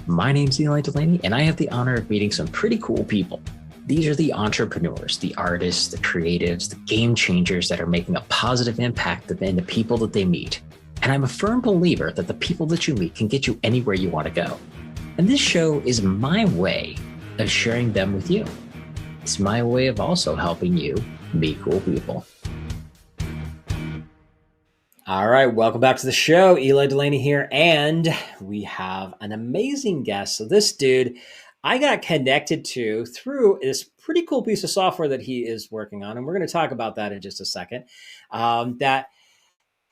My name's Eli Delaney, and I have the honor of meeting some pretty cool people. These are the entrepreneurs, the artists, the creatives, the game changers that are making a positive impact in the people that they meet. And I'm a firm believer that the people that you meet can get you anywhere you want to go. And this show is my way of sharing them with you. It's my way of also helping you meet cool people. All right, welcome back to the show. Eli Delaney here, and we have an amazing guest. So this dude, I got connected to through this pretty cool piece of software that he is working on, and we're going to talk about that in just a second. That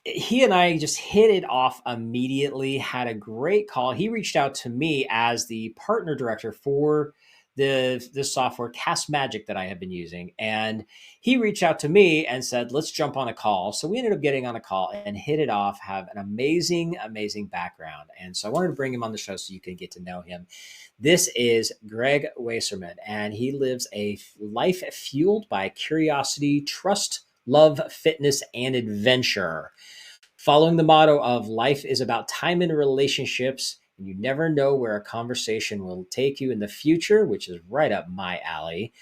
he and I just hit it off immediately, had a great call. He reached out to me as the partner director for the software Cast Magic that I have been using. And he reached out to me and said, let's jump on a call. So we ended up getting on a call and hit it off, have an amazing, amazing background. And so I wanted to bring him on the show so you can get to know him. This is Greg Wasserman, and he lives a life fueled by curiosity, trust, love, fitness, and adventure. Following the motto of life is about time and relationships, and you never know where a conversation will take you in the future, which is right up my alley.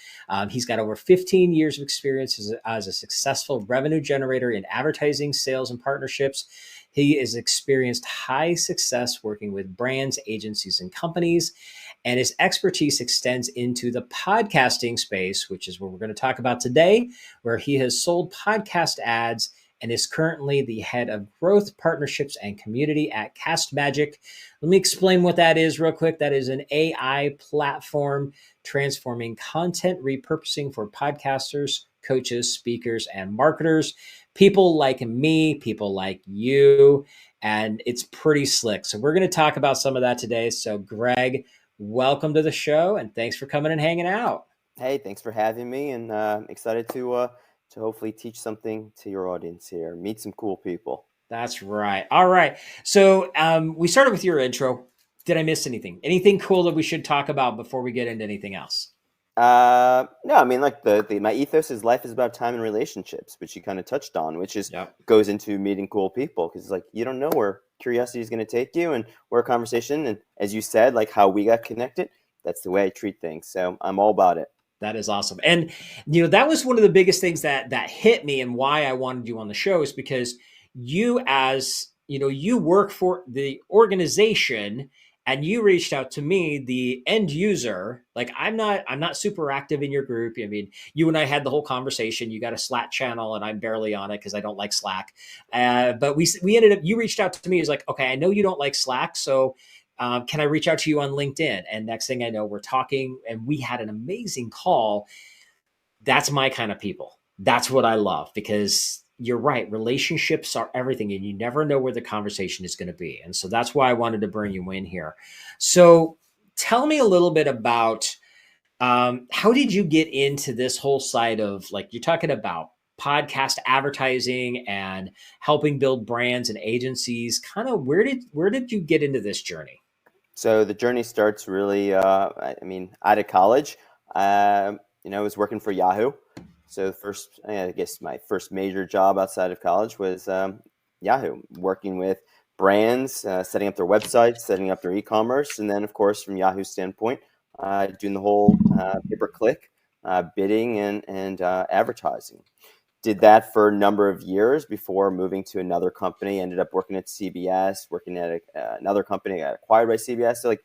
He's got over 15 years of experience as a successful revenue generator in advertising, sales, and partnerships. He has experienced high success working with brands, agencies, and companies, and his expertise extends into the podcasting space, which is what we're going to talk about today, where he has sold podcast ads and is currently the head of growth, partnerships, and community at Cast Magic. Let me explain what that is real quick. That is an AI platform transforming content repurposing for podcasters, coaches, speakers, and marketers. People like me, people like you, and it's pretty slick. So we're going to talk about some of that today. So Greg, welcome to the show, and thanks for coming and hanging out. Hey, thanks for having me, and excited to hopefully teach something to your audience here. Meet some cool people. That's right. All right. So we started with your intro. Did I miss anything? Anything cool that we should talk about before we get into anything else? No, I mean, like my ethos is life is about time and relationships, which you kind of touched on, which is Yep. goes into meeting cool people because like you don't know where curiosity is going to take you and where a conversation, and as you said, like how we got connected. That's the way I treat things. So I'm all about it. That is awesome. And that was one of the biggest things that hit me and why I wanted you on the show is because you as, you work for the organization and you reached out to me, the end user. Like I'm not super active in your group. I mean, you and I had the whole conversation. You got a Slack channel and I'm barely on it because I don't like Slack. But we ended up, you reached out to me. Is like, okay, I know you don't like Slack. So can I reach out to you on LinkedIn? And next thing I know, we're talking and we had an amazing call. That's my kind of people. That's what I love because you're right. Relationships are everything and you never know where the conversation is going to be. And so that's why I wanted to bring you in here. So tell me a little bit about how did you get into this whole side of like, you're talking about podcast advertising and helping build brands and agencies. Kind of where did you get into this journey? So the journey starts really, I mean, out of college. I was working for Yahoo. So the first, I guess my first major job outside of college was Yahoo, working with brands, setting up their websites, setting up their e-commerce, and then of course from Yahoo's standpoint, doing the whole pay-per-click bidding and advertising. Did that for a number of years before moving to another company. Ended up working at CBS, working at another company, got acquired by CBS. So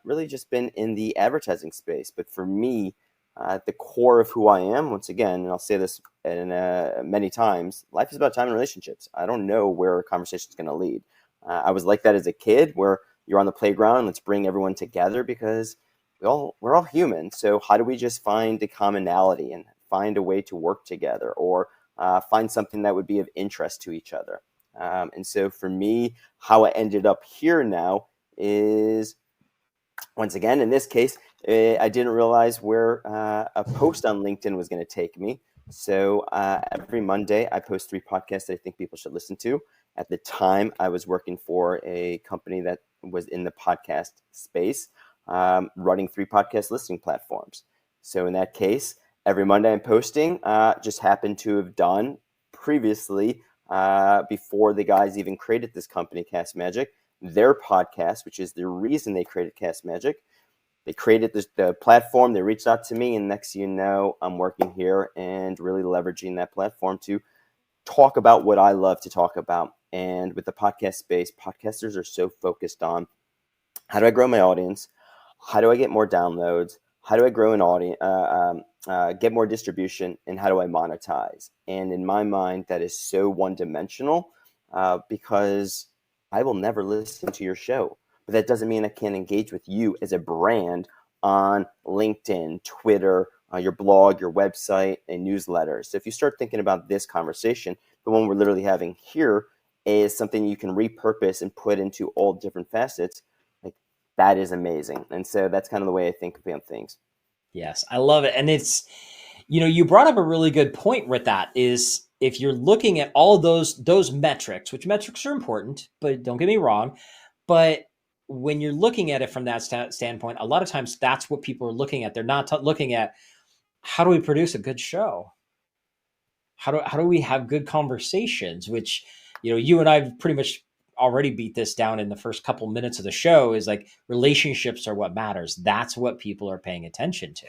really just been in the advertising space. But for me, at the core of who I am, once again, and I'll say this many times, life is about time and relationships. I don't know where a conversation is going to lead. I was like that as a kid, where you're on the playground, let's bring everyone together because we're all human. So how do we just find the commonality and find a way to work together or find something that would be of interest to each other? And so for me, how I ended up here now is, once again, in this case, I didn't realize where a post on LinkedIn was going to take me. So every Monday, I post 3 podcasts that I think people should listen to. At the time, I was working for a company that was in the podcast space, running 3 podcast listening platforms. So in that case, every Monday I'm posting, just happened to have done previously, before the guys even created this company, Cast Magic, their podcast, which is the reason they created Cast Magic. They created the platform. They reached out to me, and next thing you know, I'm working here and really leveraging that platform to talk about what I love to talk about. And with the podcast space, podcasters are so focused on how do I grow my audience? How do I get more downloads? How do I grow an audience, get more distribution, and how do I monetize? And in my mind, that is so one-dimensional because I will never listen to your show. But that doesn't mean I can't engage with you as a brand on LinkedIn, Twitter, your blog, your website, and newsletters. So if you start thinking about this conversation, the one we're literally having here is something you can repurpose and put into all different facets. Like, that is amazing. And so that's kind of the way I think about things. Yes, I love it. And it's, you brought up a really good point with that is if you're looking at all those metrics, which metrics are important, but don't get me wrong, but when you're looking at it from that standpoint, a lot of times that's what people are looking at. They're not looking at how do we produce a good show? How do we have good conversations, which, you and I've pretty much already beat this down in the first couple minutes of the show is like relationships are what matters. That's what people are paying attention to.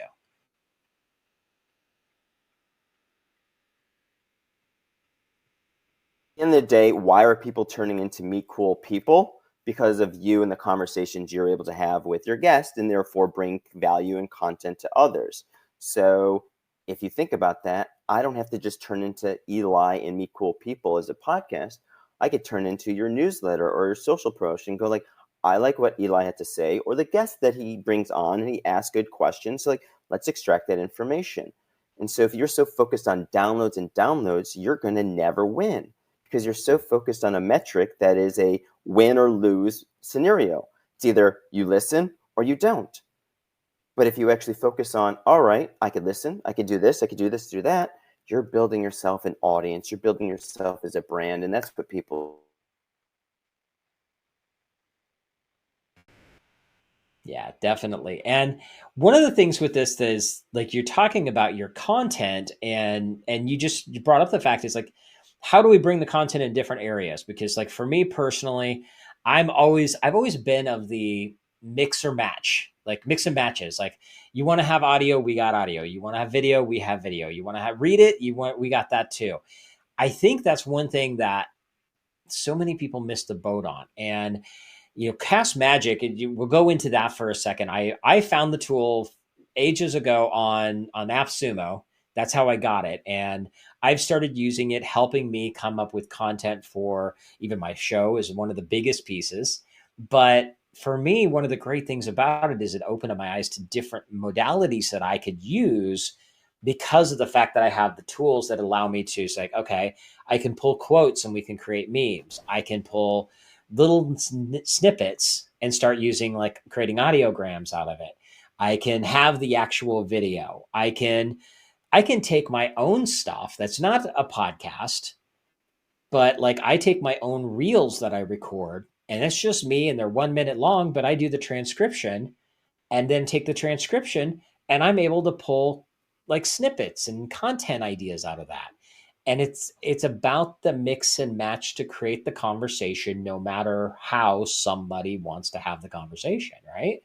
In the day, why are people turning into Meet Cool People? Because of you and the conversations you're able to have with your guest and therefore bring value and content to others. So if you think about that, I don't have to just turn into Eli and Meet Cool People as a podcast. I could turn into your newsletter or your social promotion and go like, I like what Eli had to say, or the guest that he brings on and he asks good questions. So like, let's extract that information. And so if you're so focused on downloads, you're going to never win because you're so focused on a metric that is a win or lose scenario. It's either you listen or you don't. But if you actually focus on, all right, I could listen, I could do this, do that, you're building yourself an audience, you're building yourself as a brand, and that's what people. Yeah, definitely. And one of the things with this is like you're talking about your content and you brought up the fact is like how do we bring the content in different areas? Because like for me personally, I've always been of the mix or match, like mix and matches. Like you want to have audio, we got audio. You want to have video, we have video. You want to have read it, we got that too. I think that's one thing that so many people miss the boat on. And Cast Magic, and we'll go into that for a second. I found the tool ages ago on AppSumo. That's how I got it. And I've started using it, helping me come up with content for even my show is one of the biggest pieces. But for me, one of the great things about it is it opened up my eyes to different modalities that I could use because of the fact that I have the tools that allow me to say, okay, I can pull quotes and we can create memes. I can pull little snippets and start using like creating audiograms out of it. I can have the actual video. I can take my own stuff that's not a podcast, but like I take my own reels that I record and it's just me and they're 1 minute long, but I do the transcription and then take the transcription and I'm able to pull like snippets and content ideas out of that. And it's about the mix and match to create the conversation no matter how somebody wants to have the conversation, right?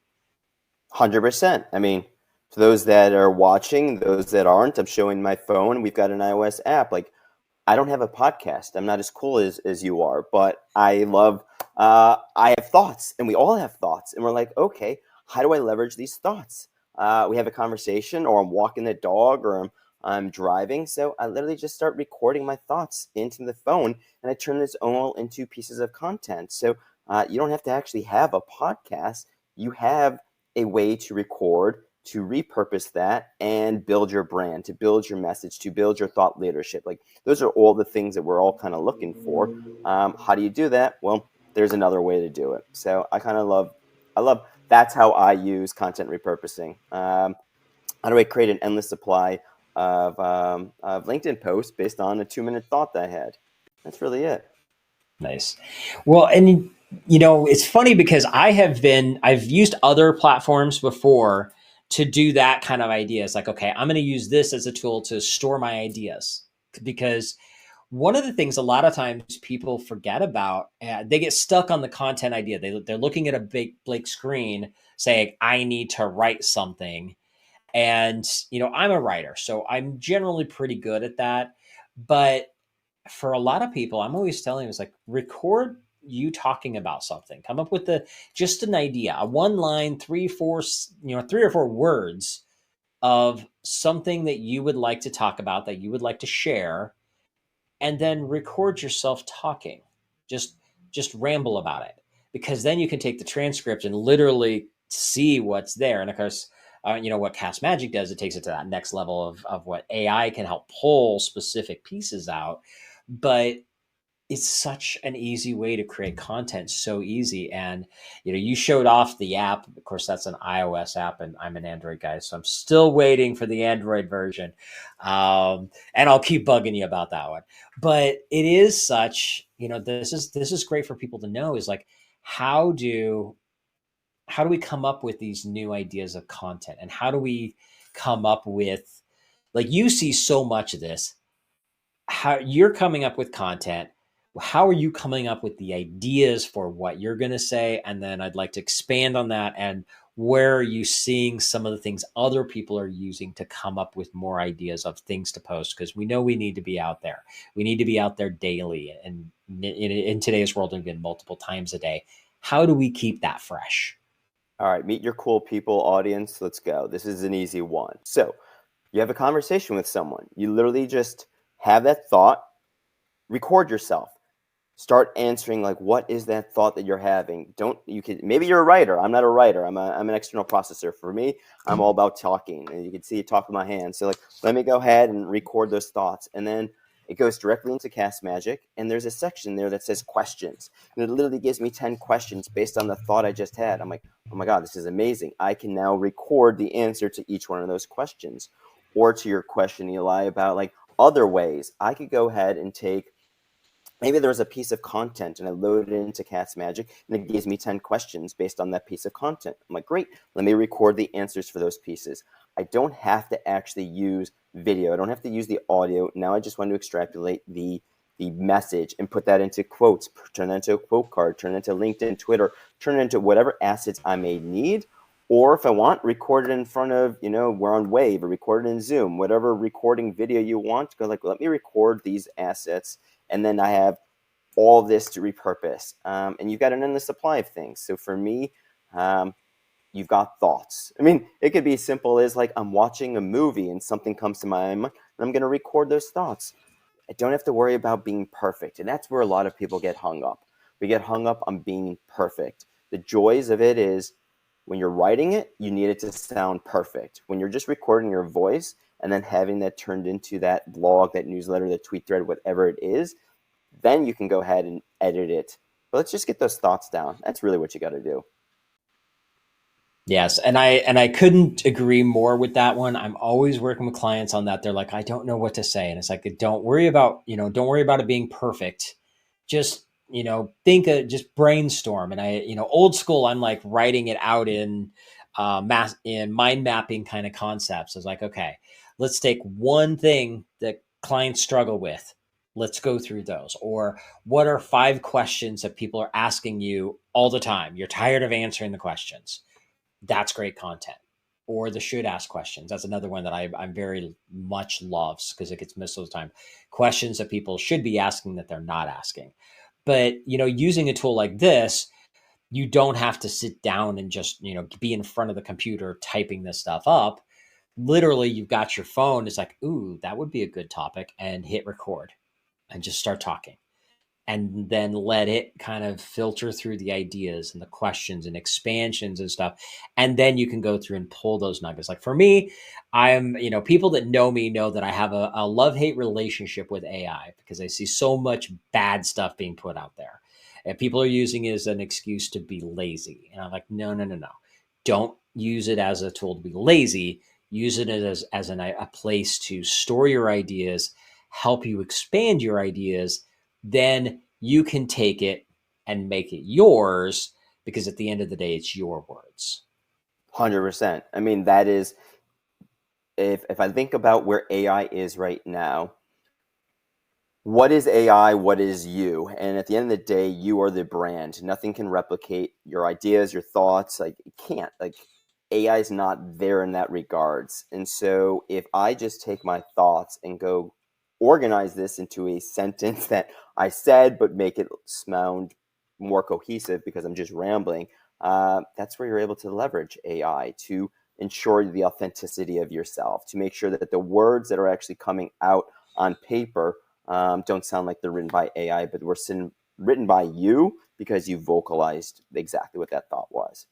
100%. I mean, for those that are watching, those that aren't, I'm showing my phone. We've got an iOS app. Like, I don't have a podcast. I'm not as cool as you are, but I love, I have thoughts and we all have thoughts. And we're like, okay, how do I leverage these thoughts? We have a conversation or I'm walking the dog or I'm driving. So I literally just start recording my thoughts into the phone and I turn this all into pieces of content. So you don't have to actually have a podcast. You have a way to record, to repurpose that and build your brand, to build your message, to build your thought leadership. Like those are all the things that we're all kind of looking for. How do you do that? Well, there's another way to do it. So I love that's how I use content repurposing. How do I create an endless supply of LinkedIn posts based on a 2-minute thought that I had? That's really it. Nice. Well, and it's funny because I've used other platforms before to do that kind of ideas. Like, okay, I'm going to use this as a tool to store my ideas because one of the things a lot of times people forget about, they get stuck on the content idea. They're looking at a big blank screen saying, I need to write something. And, I'm a writer, so I'm generally pretty good at that. But for a lot of people, I'm always telling them, it's like, record you talking about something. Come up with just an idea, a one line, three or four words of something that you would like to talk about, that you would like to share, and then record yourself talking. Just just ramble about it, because then you can take the transcript and literally see what's there. And of course, what Cast Magic does, it takes it to that next level of what AI can help pull specific pieces out. But it's such an easy way to create content, so easy. And you showed off the app. Of course, that's an iOS app, and I'm an Android guy, so I'm still waiting for the Android version. And I'll keep bugging you about that one. But it is such, this is great for people to know, is like, how do we come up with these new ideas of content, and how do we come up with, like, you see so much of this, how you're coming up with content, how are you coming up with the ideas for what you're going to say? And then I'd like to expand on that. And where are you seeing some of the things other people are using to come up with more ideas of things to post? Because we know we need to be out there. We need to be out there daily. And in today's world, again, multiple times a day. How do we keep that fresh? All right, meet your cool people audience. Let's go. This is an easy one. So you have a conversation with someone. You literally just have that thought, record yourself. Start answering, like, what is that thought that you're having? Maybe you're a writer. I'm not a writer. I'm an external processor. For me, I'm all about talking, and you can see it top of my hand. So, like, let me go ahead and record those thoughts. And then it goes directly into Cast Magic, and there's a section there that says questions. And it literally gives me 10 questions based on the thought I just had. I'm like, oh my God, this is amazing. I can now record the answer to each one of those questions. Or to your question, Eli, about like other ways, I could go ahead and take, maybe there was a piece of content and I loaded it into Cast Magic and it gives me 10 questions based on that piece of content. I'm like, great, let me record the answers for those pieces. I don't have to actually use video. I don't have to use the audio. Now I just want to extrapolate the message and put that into quotes, turn that into a quote card, turn it into LinkedIn, Twitter, turn it into whatever assets I may need. Or if I want, record it in front of, we're on Wave, or record it in Zoom, whatever recording video you want. Go like, let me record these assets, and then I have all this to repurpose. And you've got an endless supply of things. So for me, you've got thoughts. I mean, it could be as simple as like, I'm watching a movie and something comes to my mind, and I'm going to record those thoughts. I don't have to worry about being perfect. And that's where a lot of people get hung up. We get hung up on being perfect. The joys of it is, when you're writing it, you need it to sound perfect. When you're just recording your voice and then having that turned into that blog, that newsletter, that tweet thread, whatever it is, then you can go ahead and edit it. But let's just get those thoughts down. That's really what you got to do. Yes, and I couldn't agree more with that one. I'm always working with clients on that. They're like, I don't know what to say, and it's like, don't worry about it being perfect. Just just brainstorm. And old school, I'm like writing it out in mind mapping kind of concepts. I was like, okay, let's take one thing that clients struggle with. Let's go through those. Or what are 5 questions that people are asking you all the time? You're tired of answering the questions. That's great content. Or the should ask questions. That's another one that I'm very much loves, because it gets missed all the time. Questions that people should be asking that they're not asking. But using a tool like this, you don't have to sit down and just be in front of the computer typing this stuff up. Literally, you've got your phone. It's like, ooh, that would be a good topic, and hit record and just start talking, and then let it kind of filter through the ideas and the questions and expansions and stuff. And then you can go through and pull those nuggets. Like for me, people that know me know that I have a love-hate relationship with AI, because I see so much bad stuff being put out there. And people are using it as an excuse to be lazy. And I'm like, no, no, no, no. Don't use it as a tool to be lazy. Use it as a place to store your ideas, help you expand your ideas. Then you can take it and make it yours, because at the end of the day, it's your words. 100%. I mean, that is, if I think about where AI is right now, what is AI? What is you? And at the end of the day, you are the brand. Nothing can replicate your ideas, your thoughts. Like, it can't. Like, AI is not there in that regards. And so if I just take my thoughts and go organize this into a sentence that I said, but make it sound more cohesive because I'm just rambling, that's where you're able to leverage AI to ensure the authenticity of yourself, to make sure that the words that are actually coming out on paper don't sound like they're written by AI, but were written by you because you vocalized exactly what that thought was.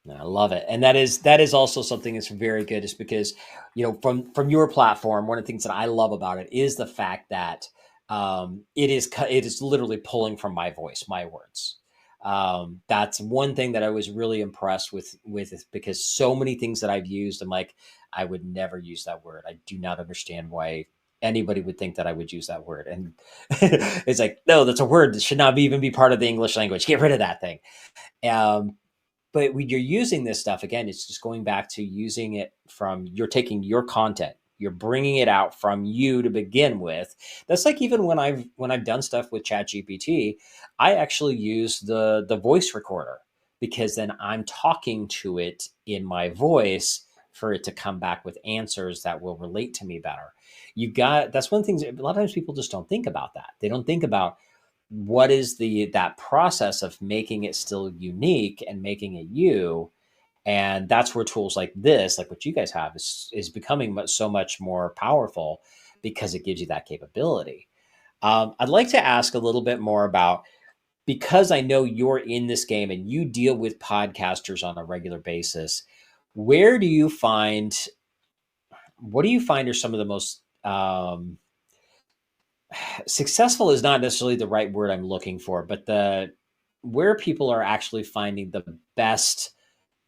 I love it, and that is also something that's very good, is because from your platform, one of the things that I love about it is the fact that it is literally pulling from my voice, my words. That's one thing that I was really impressed with is because so many things that I've used, I'm like, I would never use that word. I do not understand why anybody would think that I would use that word, and it's like, no, that's a word that should not even be part of the English language. Get rid of that thing. Um, but when you're using this stuff again, it's just going back to using it from, you're taking your content, you're bringing it out from you to begin with. That's like, even when I've done stuff with Chat GPT, I actually use the voice recorder, because then I'm talking to it in my voice for it to come back with answers that will relate to me better. That's one thing, a lot of times people just don't think about that. They don't think about what is that process of making it still unique and making it you. And that's where tools like this, like what you guys have, is becoming so much more powerful, because it gives you that capability. I'd like to ask a little bit more about, because I know you're in this game and you deal with podcasters on a regular basis. Where do you find What do you find are some of the most successful, is not necessarily the right word I'm looking for, but where people are actually finding the best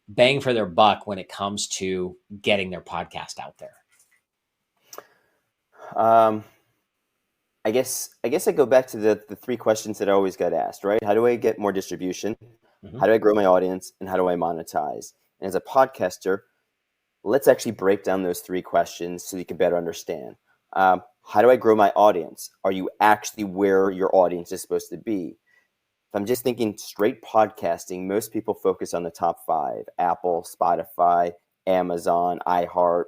bang for their buck when it comes to getting their podcast out there? Um, I guess I go back to the three questions that I always get asked, right? How do I get more distribution? Mm-hmm. How do I grow my audience? And how do I monetize? And as a podcaster, let's actually break down those three questions so you can better understand. How do I grow my audience? Are you actually where your audience is supposed to be? If I'm just thinking straight podcasting, most people focus on the top five: Apple, Spotify, Amazon, iHeart,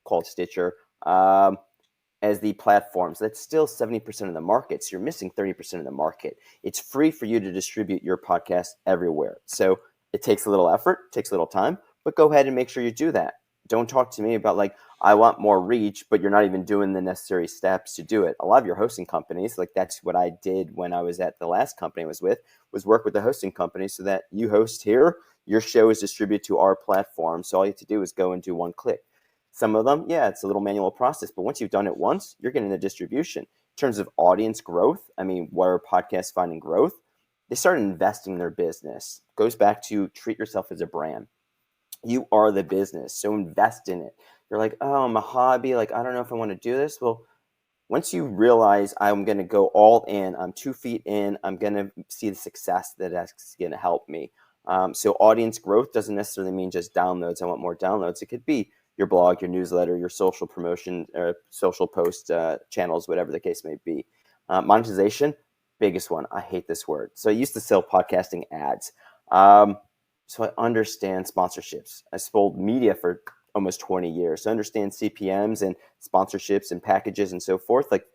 called Stitcher, as the platforms. That's still 70% of the market. So you're missing 30% of the market. It's free for you to distribute your podcast everywhere. So it takes a little effort, takes a little time, but go ahead and make sure you do that. Don't talk to me about, like, I want more reach, but you're not even doing the necessary steps to do it. A lot of your hosting companies, like, that's what I did when I was at the last company I was with, was work with the hosting company so that you host here, your show is distributed to our platform. So all you have to do is go and do one click. Some of them, yeah, it's a little manual process, but once you've done it once, you're getting the distribution. In terms of audience growth, I mean, where are podcasts finding growth? They start investing in their business. Goes back to treat yourself as a brand. You are the business, so invest in it. You're like, oh, I'm a hobby. Like, I don't know if I want to do this. Well, once you realize I'm going to go all in, I'm 2 feet in, I'm going to see the success that's going to help me. So audience growth doesn't necessarily mean just downloads. I want more downloads. It could be your blog, your newsletter, your social promotion, or social post channels, whatever the case may be. Monetization, biggest one. I hate this word. So I used to sell podcasting ads. So I understand sponsorships. I sold media for almost 20 years. So I understand CPMs and sponsorships and packages and so forth. Like,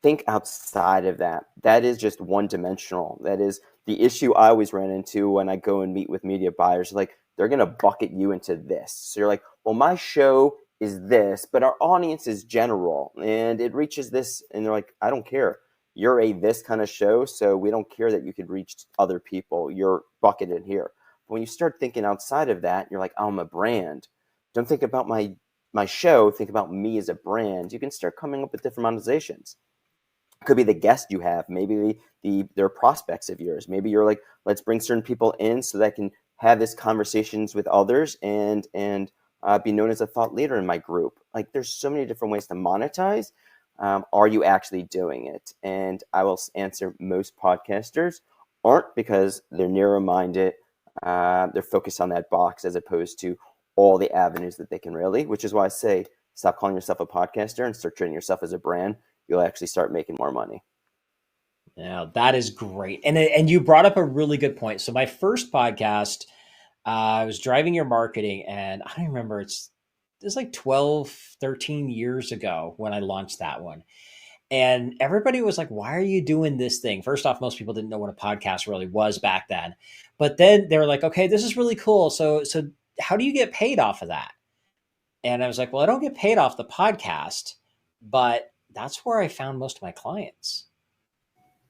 think outside of that. That is just one dimensional. That is the issue I always ran into when I go and meet with media buyers. Like, they're going to bucket you into this. So you're like, well, my show is this, but our audience is general and it reaches this. And they're like, I don't care. You're a this kind of show, so we don't care that you could reach other people. You're bucketed here. But when you start thinking outside of that, you're like, oh, I'm a brand. Don't think about my show. Think about me as a brand. You can start coming up with different monetizations. Could be the guest you have. Maybe they're prospects of yours. Maybe you're like, let's bring certain people in so that I can have this conversations with others and be known as a thought leader in my group. Like, there's so many different ways to monetize. Are you actually doing it? And I will answer, most podcasters aren't, because they're narrow-minded. They're focused on that box as opposed to all the avenues that they can really, which is why I say stop calling yourself a podcaster and start treating yourself as a brand, you'll actually start making more money. Yeah, that is great. And you brought up a really good point. So my first podcast, I was driving your marketing, and I don't remember, it's like 12, 13 years ago when I launched that one. And everybody was like, why are you doing this thing? First off, most people didn't know what a podcast really was back then. But then they were like, okay, this is really cool. So how do you get paid off of that? And I was like, well, I don't get paid off the podcast, but that's where I found most of my clients.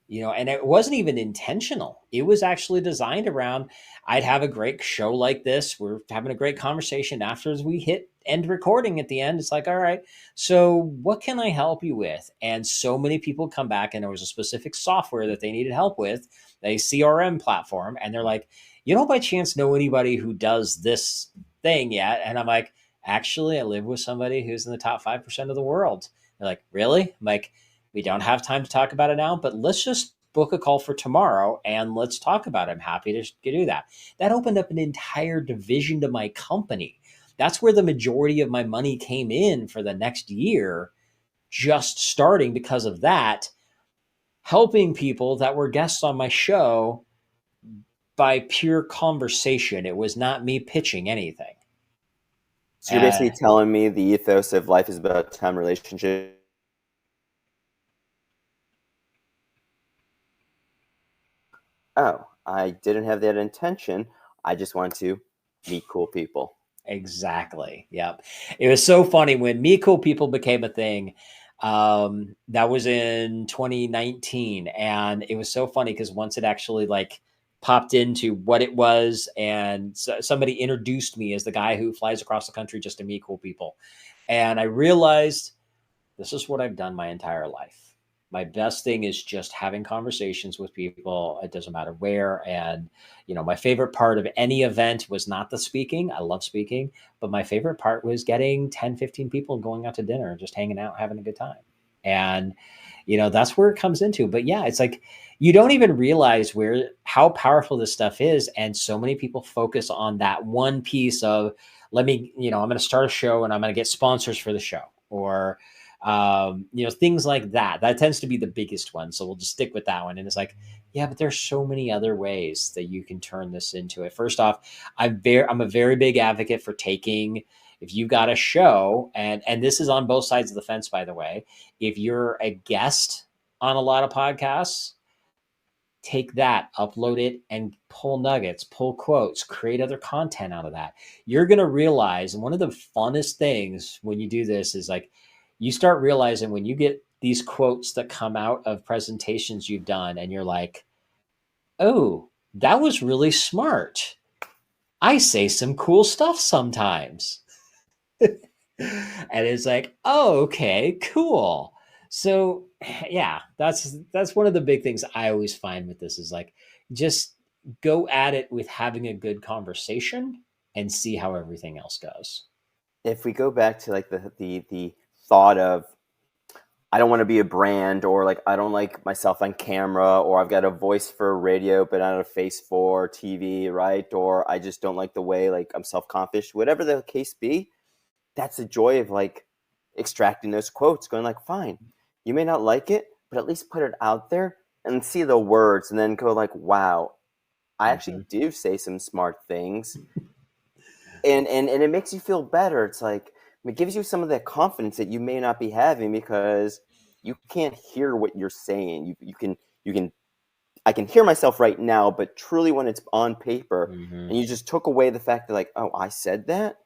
And it wasn't even intentional. It was actually designed around, I'd have a great show like this. We're having a great conversation. After we hit end recording at the end, it's like, all right, so what can I help you with? And so many people come back, and there was a specific software that they needed help with, a CRM platform. And they're like, you don't by chance know anybody who does this thing yet? And I'm like, actually, I live with somebody who's in the top 5% of the world. They're like, really? I'm like, we don't have time to talk about it now, but let's just book a call for tomorrow and let's talk about it. I'm happy to do that. That opened up an entire division to my company. That's where the majority of my money came in for the next year, just starting because of that, helping people that were guests on my show by pure conversation. It was not me pitching anything. So you're basically telling me the ethos of life is about time, relationship. Oh, I didn't have that intention. I just want to meet cool people. Exactly. Yep. It was so funny when Meet Cool People became a thing. That was in 2019, and it was so funny because once it actually like popped into what it was, and somebody introduced me as the guy who flies across the country just to meet cool people, and I realized this is what I've done my entire life. My best thing is just having conversations with people. It doesn't matter where. And, my favorite part of any event was not the speaking. I love speaking, but my favorite part was getting 10, 15 people going out to dinner and just hanging out, having a good time. And, that's where it comes into. But yeah, it's like, you don't even realize how powerful this stuff is. And so many people focus on that one piece of, I'm going to start a show and I'm going to get sponsors for the show, or, things like that. That tends to be the biggest one. So we'll just stick with that one. And it's like, yeah, but there's so many other ways that you can turn this into it. First off, I'm a very big advocate for taking, if you've got a show, and this is on both sides of the fence, by the way, if you're a guest on a lot of podcasts, take that, upload it, and pull nuggets, pull quotes, create other content out of that. You're going to realize, and one of the funnest things when you do this is like, you start realizing when you get these quotes that come out of presentations you've done, and you're like, oh, that was really smart. I say some cool stuff sometimes. And it's like, oh, okay, cool. So yeah, that's one of the big things I always find with this is like, just go at it with having a good conversation and see how everything else goes. If we go back to like the thought of, I don't want to be a brand, or like I don't like myself on camera, or I've got a voice for radio but not a face for TV, right? Or I just don't like the way like I'm self-conscious, whatever the case be. That's the joy of like extracting those quotes, going like, fine, you may not like it, but at least put it out there and see the words, and then go like, wow, I actually do say some smart things. And it makes you feel better. It's like, it gives you some of that confidence that you may not be having because you can't hear what you're saying. You can I can hear myself right now, but truly when it's on paper, and you just took away the fact that like, oh, I said that,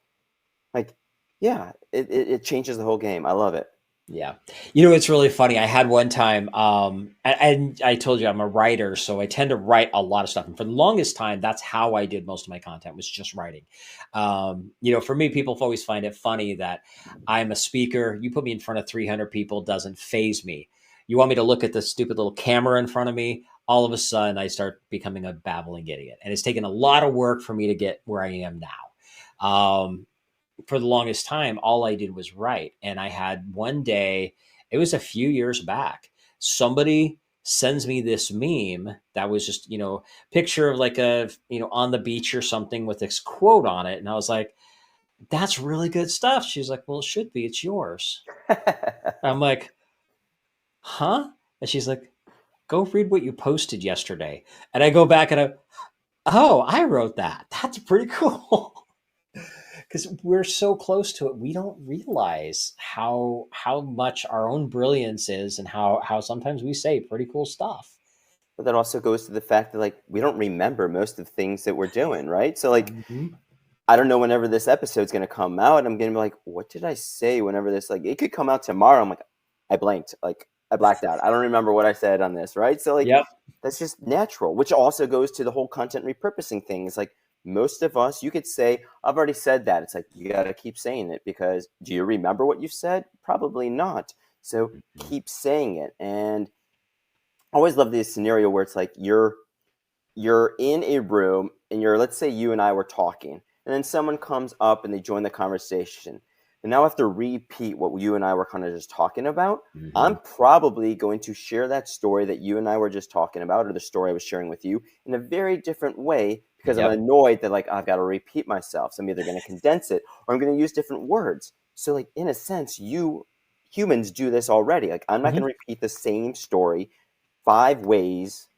like, yeah, it changes the whole game. I love it. Yeah. It's really funny. I had one time, and I told you I'm a writer, so I tend to write a lot of stuff. And for the longest time, that's how I did most of my content, was just writing. For me, people always find it funny that I'm a speaker. You put me in front of 300 people, doesn't faze me. You want me to look at the stupid little camera in front of me, all of a sudden I start becoming a babbling idiot. And it's taken a lot of work for me to get where I am now. For the longest time, all I did was write. And I had one day, it was a few years back, somebody sends me this meme that was just, picture of like a, on the beach or something with this quote on it. And I was like, that's really good stuff. She's like, well, it should be. It's yours. I'm like, huh? And she's like, go read what you posted yesterday. And I go back and oh, I wrote that. That's pretty cool. Because we're so close to it, we don't realize how much our own brilliance is, and how sometimes we say pretty cool stuff. But that also goes to the fact that like we don't remember most of the things that we're doing, right? So like Mm-hmm. I don't know whenever this episode's gonna come out. I'm gonna be like, what did I say whenever this like it could come out tomorrow. I'm like, I blanked, like I blacked out. I don't remember what I said on this, right? So like Yep. that's just natural, which also goes to the whole content repurposing thing. It's like most of us, you could say, I've already said that. It's like you gotta keep saying it because do you remember what you said? Probably not. So keep saying it. And I always love this scenario where it's like you're in a room and you're, let's say you and I were talking, and then someone comes up and they join the conversation. And now I have to repeat what you and I were kind of just talking about. Mm-hmm. I'm probably going to share that story that you and I were just talking about, or the story I was sharing with you, in a very different way because I'm Yep. annoyed that like I've got to repeat myself. So I'm either going to condense it or I'm going to use different words. So like in a sense, you humans do this already. Like I'm not going Mm-hmm. to repeat the same story 5 ways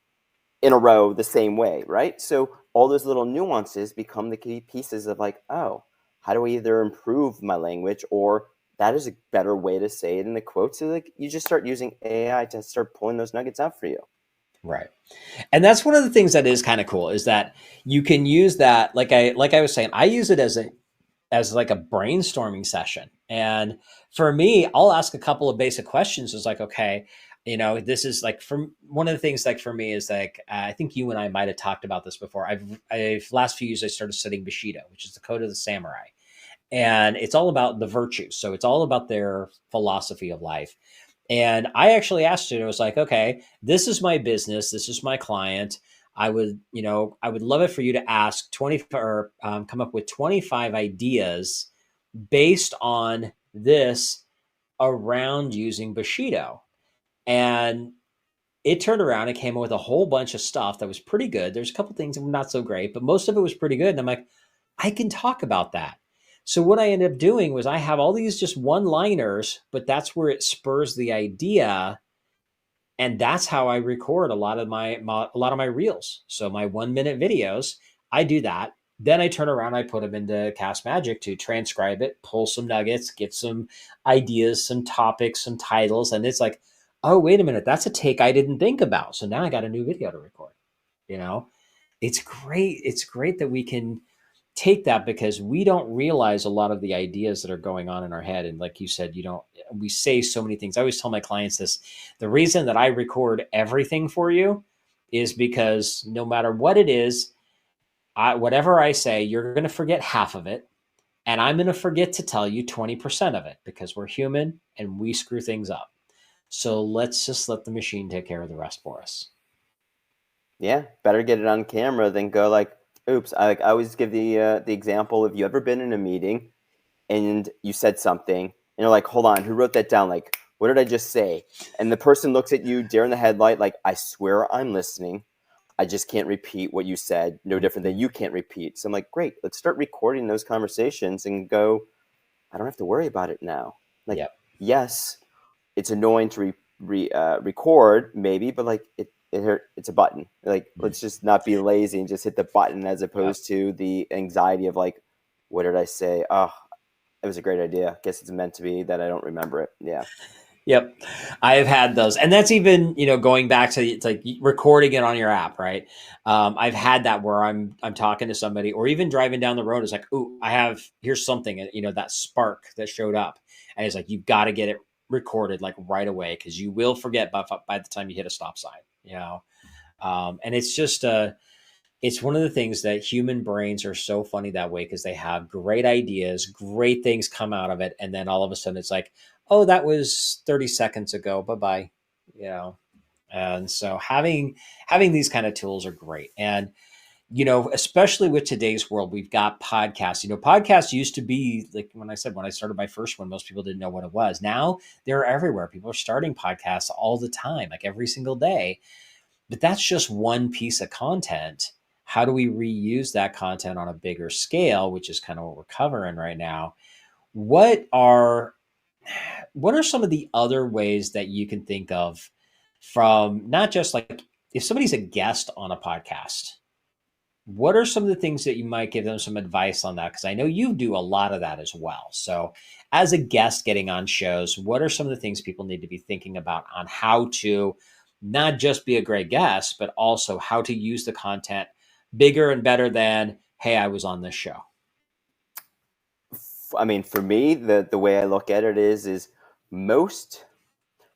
in a row the same way, right? So all those little nuances become the key pieces of like, oh, how do I either improve my language or that is a better way to say it in the quotes? So like you just start using AI to start pulling those nuggets out for you. Right. And that's one of the things that is kind of cool, is that you can use that, like I was saying, I use it as like a brainstorming session. And for me, I'll ask a couple of basic questions. It's like, okay, this is like, from one of the things, like for me, is like, I think you and I might have talked about this before. I've last few years I started studying Bushido, which is the code of the samurai, and it's all about the virtues. So it's all about their philosophy of life. And I actually asked it. I was like, okay, this is my business. This is my client. I would love it for you to ask 20 or come up with 25 ideas based on this around using Bushido. And it turned around and came up with a whole bunch of stuff that was pretty good. There's a couple things that were not so great, but most of it was pretty good. And I'm like, I can talk about that. So what I ended up doing was I have all these just one-liners, but that's where it spurs the idea, and that's how I record a lot of my reels. So my 1 minute videos, I do that. Then I turn around, I put them into Cast Magic to transcribe it, pull some nuggets, get some ideas, some topics, some titles, and it's like, oh, wait a minute, that's a take I didn't think about. So now I got a new video to record. You know, it's great. It's great that we can take that, because we don't realize a lot of the ideas that are going on in our head. And like you said, we say so many things. I always tell my clients this: the reason that I record everything for you is because no matter what it is, whatever I say, you're going to forget half of it. And I'm going to forget to tell you 20% of it, because we're human and we screw things up. So let's just let the machine take care of the rest for us. Yeah, better get it on camera than go like, oops. I always give the example of you ever been in a meeting and you said something and you're like, hold on, who wrote that down? Like, what did I just say? And the person looks at you deer in the headlight, like, I swear I'm listening. I just can't repeat what you said, no different than Mhm. you can't repeat. So I'm like, great, let's start recording those conversations and go, I don't have to worry about it now. Like, Yep. yes, it's annoying to record maybe, but like it's a button. Like, let's just not be lazy and just hit the button as Yep. opposed to the anxiety of like, what did I say? Oh, it was a great idea. Guess it's meant to be that I don't remember it. Yeah. Yep. I have had those. And that's even, going back to, it's like recording it on your app, right? I've had that where I'm talking to somebody, or even driving down the road. It's like, ooh, here's something, that spark that showed up. And it's like, you've got to get it recorded like right away, because you will forget by the time you hit a stop sign. And it's just it's one of the things that human brains are so funny that way, because they have great ideas, great things come out of it, and then all of a sudden it's like, oh, that was 30 seconds ago, bye bye. you know and so having these kind of tools are great. And especially with today's world, we've got podcasts. Podcasts used to be like, when I started my first one, most people didn't know what it was. Now they're everywhere. People are starting podcasts all the time, like every single day. But that's just one piece of content. How do we reuse that content on a bigger scale, which is kind of what we're covering right now? What are what are some of the other ways that you can think of, from not just like if somebody's a guest on a podcast, what are some of the things that you might give them some advice on that? Because I know you do a lot of that as well. So, as a guest getting on shows, what are some of the things people need to be thinking about on how to not just be a great guest, but also how to use the content bigger and better than, hey, I was on this show? I mean, for me, the way I look at it is most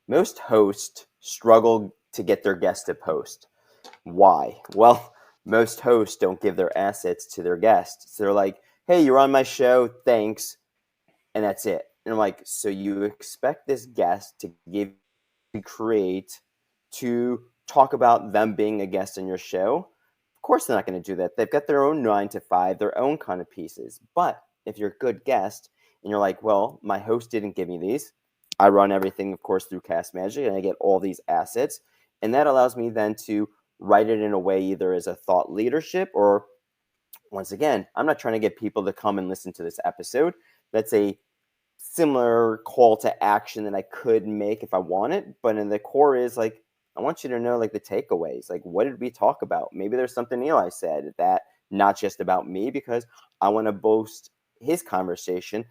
most hosts struggle to get their guests to post. Why? Well, most hosts don't give their assets to their guests. So they're like, "Hey, you're on my show, thanks," and that's it. And I'm like, "So you expect this guest to give, to create, to talk about them being a guest on your show? Of course, they're not going to do that. They've got their own 9 to 5, their own kind of pieces. But if you're a good guest and you're like, well, my host didn't give me these, I run everything, of course, through Cast Magic, and I get all these assets. And that allows me then to write it in a way either as a thought leadership or, once again, I'm not trying to get people to come and listen to this episode. That's a similar call to action that I could make if I wanted. But in the core is like, I want you to know like the takeaways. Like, what did we talk about? Maybe there's something Eli said that not just about me, because I want to boast his conversation,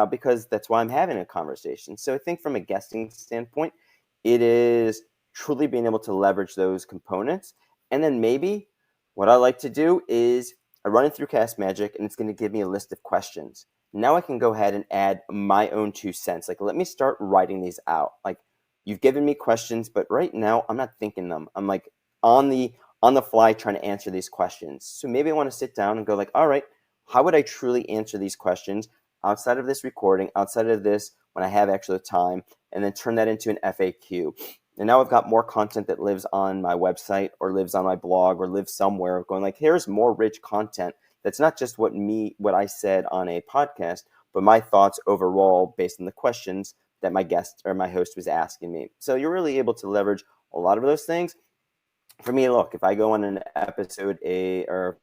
because that's why I'm having a conversation. So I think from a guesting standpoint, it is truly being able to leverage those components. And then maybe what I like to do is I run it through Cast Magic, and it's going to give me a list of questions. Now I can go ahead and add my own 2 cents. Like, let me start writing these out. Like, you've given me questions, but right now I'm not thinking them. I'm like on the fly trying to answer these questions. So maybe I want to sit down and go like, all right, how would I truly answer these questions outside of this recording, outside of this when I have actual time, and then turn that into an FAQ. And now I've got more content that lives on my website or lives on my blog or lives somewhere, going like, here's more rich content that's not just what I said on a podcast, but my thoughts overall based on the questions that my guest or my host was asking me. So you're really able to leverage a lot of those things. For me, look, if I go on an episode or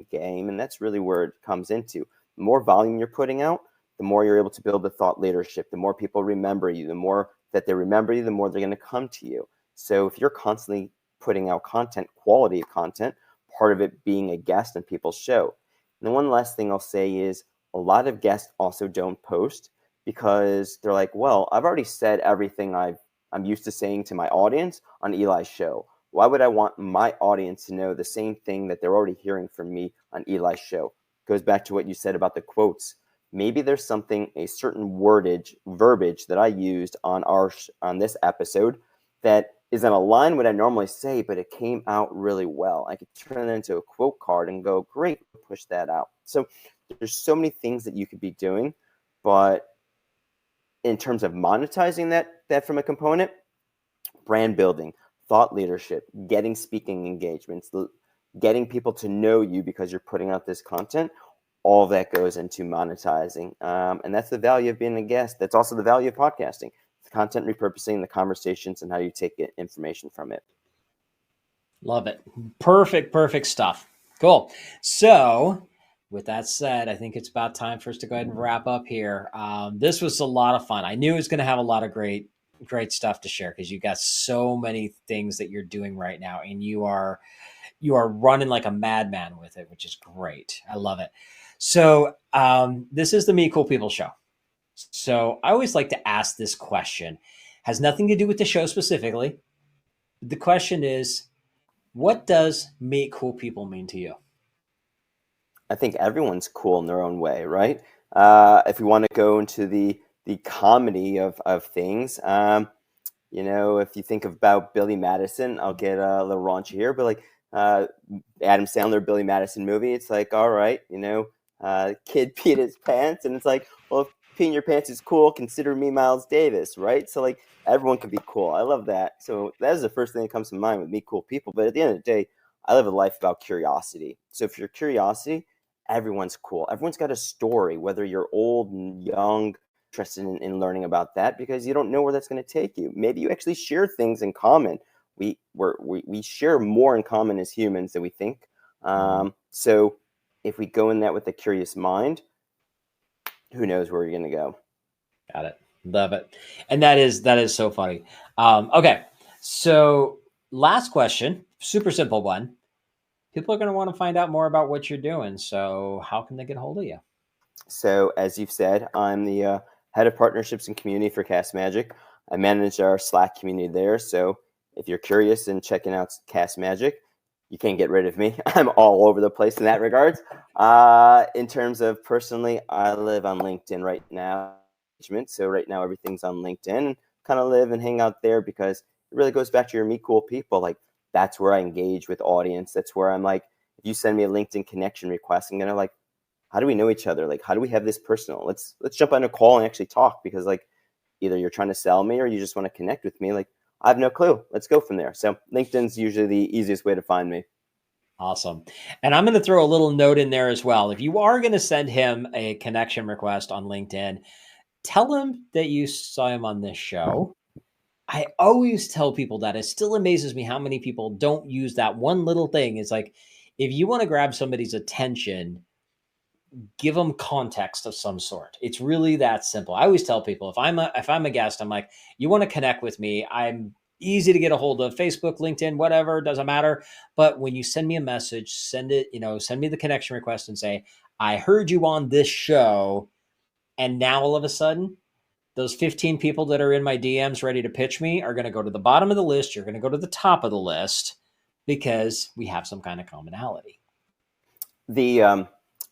game, and that's really where it comes into, the more volume you're putting out, the more you're able to build the thought leadership, the more people remember you, the more that they remember you, the more they're going to come to you. So if you're constantly putting out content, quality of content, part of it being a guest on people's show. And the one last thing I'll say is a lot of guests also don't post because they're like, well, I've already said everything I'm used to saying to my audience on Eli's show. Why would I want my audience to know the same thing that they're already hearing from me on Eli's show? It goes back to what you said about the quotes. Maybe there's something, a certain verbiage that I used on this episode that is in a line what I normally say, but it came out really well. I could turn it into a quote card and go, great, push that out. So there's so many things that you could be doing, but in terms of monetizing that from a component, brand building, thought leadership, getting speaking engagements, getting people to know you because you're putting out this content, all that goes into monetizing. And that's the value of being a guest. That's also the value of podcasting. The content repurposing, the conversations, and how you take information from it. Love it. Perfect stuff. Cool. So, with that said, I think it's about time for us to go ahead and wrap up here. This was a lot of fun. I knew it was going to have a lot of great stuff to share because you got so many things that you're doing right now, and you are running like a madman with it, which is great. I love it. So, this is the Meet Cool People show. So, I always like to ask this question. Has nothing to do with the show specifically. The question is, what does meet cool people mean to you? I think everyone's cool in their own way, right? If we want to go into the comedy of things, if you think about Billy Madison, I'll get a little raunchy here, but like Adam Sandler, Billy Madison movie, it's like, all right, kid peed his pants, and it's like, well, if peeing your pants is cool, consider me Miles Davis, right? So like everyone can be cool. I love that. So that is the first thing that comes to mind with meet cool people. But at the end of the day, I live a life about curiosity. So if you're curiosity, everyone's cool. Everyone's got a story, whether you're old and young, interested in learning about that, because you don't know where that's going to take you. Maybe you actually share things in common. We share more in common as humans than we think. So if we go in that with a curious mind, who knows where you're going to go. Got it. Love it. And that is so funny. Okay. So last question, super simple one. People are going to want to find out more about what you're doing. So how can they get a hold of you? So as you've said, I'm the head of partnerships and community for Cast Magic. I manage our Slack community there. So if you're curious and checking out Cast Magic, you can't get rid of me. I'm all over the place in that regards. In terms of personally, I live on LinkedIn right now. So right now everything's on LinkedIn. Kind of live and hang out there because it really goes back to your meet cool people. Like that's where I engage with audience. That's where I'm like, if you send me a LinkedIn connection request, I'm gonna like, how do we know each other? Like, how do we have this personal? Let's jump on a call and actually talk because like either you're trying to sell me or you just want to connect with me. Like I have no clue. Let's go from there. So LinkedIn's usually the easiest way to find me. Awesome. And I'm going to throw a little note in there as well. If you are going to send him a connection request on LinkedIn, tell him that you saw him on this show. I always tell people that. It still amazes me how many people don't use that one little thing. It's like, if you want to grab somebody's attention, give them context of some sort. It's really that simple. I always tell people if I'm a guest, I'm like, you want to connect with me, I'm easy to get a hold of. Facebook, LinkedIn, whatever, doesn't matter. But when you send me a message, send me the connection request and say, I heard you on this show. And now all of a sudden, those 15 people that are in my DMs ready to pitch me are going to go to the bottom of the list. You're going to go to the top of the list because we have some kind of commonality.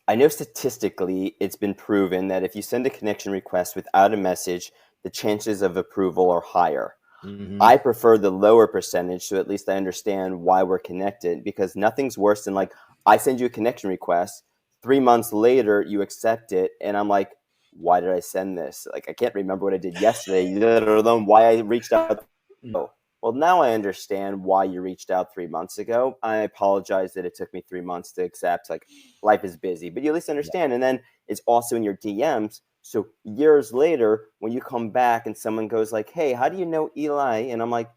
I know statistically it's been proven that if you send a connection request without a message, the chances of approval are higher. Mm-hmm. I prefer the lower percentage, so at least I understand why we're connected, because nothing's worse than like I send you a connection request, 3 months later you accept it, and I'm like, why did I send this? Like I can't remember what I did yesterday, let alone why I reached out. Oh, well, now I understand why you reached out 3 months ago. I apologize that it took me 3 months to accept. Like life is busy, but you at least understand. Yeah. And then it's also in your DMs. So years later, when you come back and someone goes like, hey, how do you know Eli? And I'm like,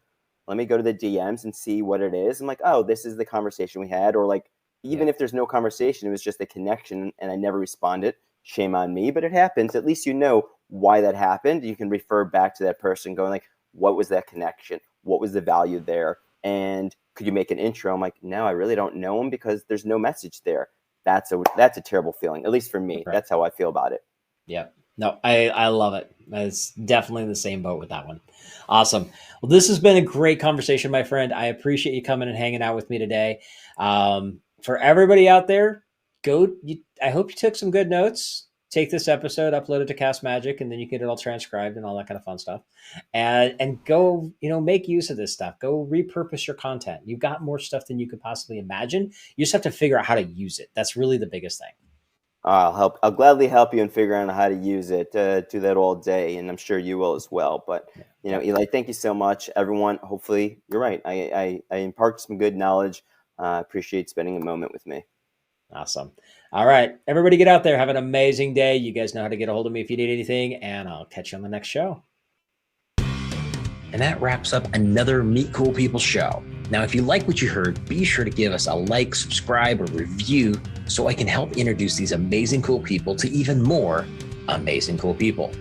let me go to the DMs and see what it is. I'm like, oh, this is the conversation we had. Or like, even if there's no conversation, it was just a connection and I never responded. Shame on me, but it happens. At least you know why that happened. You can refer back to that person going like, what was that connection? What was the value there? And could you make an intro? I'm like, no, I really don't know him because there's no message there. That's a terrible feeling, at least for me. Right. That's how I feel about it. Yeah. No, I love it. It's definitely in the same boat with that one. Awesome. Well, this has been a great conversation, my friend. I appreciate you coming and hanging out with me today. For everybody out there, I hope you took some good notes. Take this episode, upload it to Cast Magic, and then you can get it all transcribed and all that kind of fun stuff. And go, make use of this stuff. Go repurpose your content. You've got more stuff than you could possibly imagine. You just have to figure out how to use it. That's really the biggest thing. I'll gladly help you in figuring out how to use it. Do that all day, and I'm sure you will as well. But Eli, thank you so much, everyone. Hopefully, you're right. I imparted some good knowledge. Appreciate spending a moment with me. Awesome. All right, everybody, get out there. Have an amazing day. You guys know how to get a hold of me if you need anything, and I'll catch you on the next show. And that wraps up another Meet Cool People show. Now, if you like what you heard, be sure to give us a like, subscribe, or review so I can help introduce these amazing cool people to even more amazing cool people.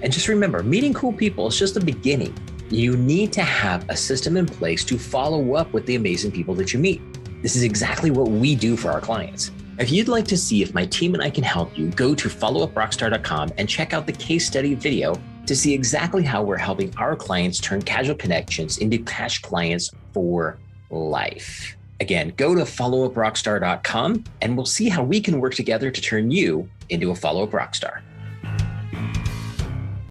And just remember, meeting cool people is just the beginning. You need to have a system in place to follow up with the amazing people that you meet. This is exactly what we do for our clients. If you'd like to see if my team and I can help you, go to followuprockstar.com and check out the case study video to see exactly how we're helping our clients turn casual connections into cash clients for life. Again, go to followuprockstar.com and we'll see how we can work together to turn you into a follow-up rockstar.